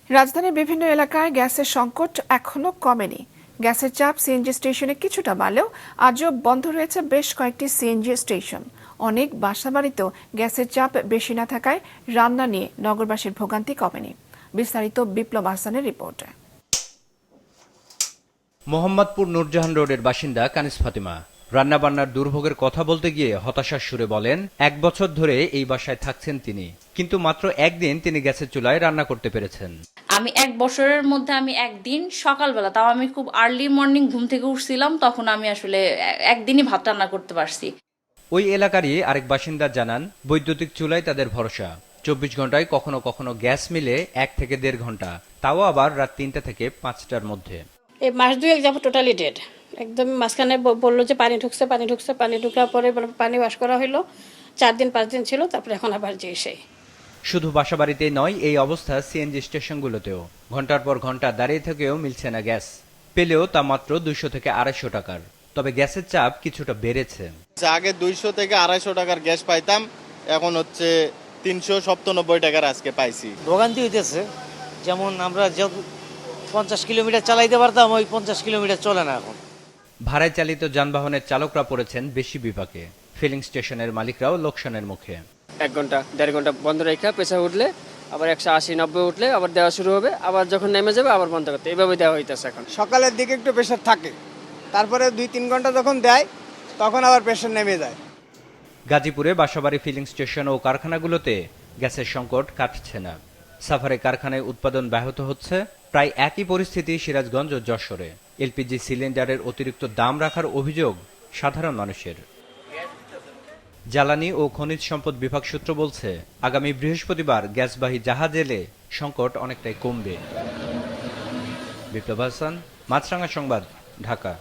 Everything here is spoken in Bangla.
রাজধানীর বিভিন্ন এলাকায় গ্যাসের সংকট এখনো কমেনি। গ্যাসের চাপ সিএনজি স্টেশনে কিছুটা বাড়লেও আজও বন্ধ রয়েছে বেশ কয়েকটি সিএনজি স্টেশন। অনেক বাসাবাড়িতেও গ্যাসের চাপ বেশি না থাকায় রান্না নিয়ে নগরবাসীর ভোগান্তি কমেনি। বিস্তারিত বিপ্লব আহসানের রিপোর্টে। মোহাম্মদপুর নূরজাহান রোডের বাসিন্দা কানিস ফাতিমা রান্নাবান্নার দুর্ভোগের কথা বলতে গিয়ে হতাশার সুরে বলেন, ১ বছর ধরে এই বাসায় থাকছেন তিনি, কিন্তু মাত্র একদিন তিনি গ্যাসের চুলায় রান্না করতে পেরেছেন। আমি ১ বছরের মধ্যে আমি একদিন সকালবেলা, তাও আমি খুব আর্লি মর্নিং ঘুম থেকে উঠছিলাম, তখন আমি আসলে একদিনই ভাত রান্না করতে পারছি। ওই এলাকারই আরেক বাসিন্দা জানান, বৈদ্যুতিক চুলায় তাদের ভরসা। ২৪ ঘন্টায় কখনো কখনো গ্যাস মিলে ১ থেকে ১.৫ ঘন্টা, তাও আবার রাত ৩টা থেকে ৫টার মধ্যে। এই মাস দুয়েক যাবো টোটালি ডেড। একদম মাঝখানে বললো যে পানি ঢুকছে, পানি ঢুকার পরে পানি ওয়াশ করা হলো, ৪ দিন ৫ দিন ছিল, তারপরে এখন আবার যে সেই। শুধু বাসাবাড়িতেই নয়, এই অবস্থা সিএনজি স্টেশনগুলোতেও। ঘন্টার পর ঘন্টা দাঁড়িয়ে থেকেও মিলছে না গ্যাস, পেলেও তা মাত্র ২০০ থেকে ২৫০ টাকার। তবে গ্যাসের চাপ কিছুটা বেড়েছে। আগে ২০০ থেকে ২৫০ টাকার গ্যাস পাইতাম, এখন হচ্ছে ৩৯৭ টাকার আজকে পাইছি। ভোগান্তি হইতেছে, যেমন আমরা ৫০ কিলোমিটার চালাইতে পারতাম, ওই ৫০ কিলোমিটার চলে না এখন। ভাড়ায় চালিত যানবাহনের চালকরা পড়েছেন বেশি বিপাকে। ফিলিং স্টেশনের মালিকরাও লোকসানের মুখে। ১ ঘন্টা ১.৫ ঘন্টা বন্ধ রেখে পেছা উঠলে আবার ১৮০-৯০ উঠলে আবার দেওয়া শুরু হবে, আবার যখন নেমে যাবে আবার বন্ধ করতে, এইভাবে দেওয়া হইতেছে এখন। সকালের দিকে একটু প্রেশার থাকে, তারপরে ২-৩ ঘন্টা যখন দেয় তখন আবার প্রেশার নেমে যায়। গাজীপুরে বাসাবাড়ি ফিলিং স্টেশন ও কারখানাগুলোতে গ্যাসের সংকট কাটছে না। সাভারে কারখানায় উৎপাদন ব্যাহত হচ্ছে। প্রায় একই পরিস্থিতি সিরাজগঞ্জ ও যশোরে। এলপিজি সিলিন্ডারের অতিরিক্ত দাম রাখার অভিযোগ সাধারণ মানুষের। জ্বালানি ও খনিজ সম্পদ বিভাগ সূত্র বলছে, আগামী বৃহস্পতিবার গ্যাসবাহী জাহাজ এলে সংকট অনেকটাই কমবে। বিপ্লব হাসান, মাছরাঙা সংবাদ, ঢাকা।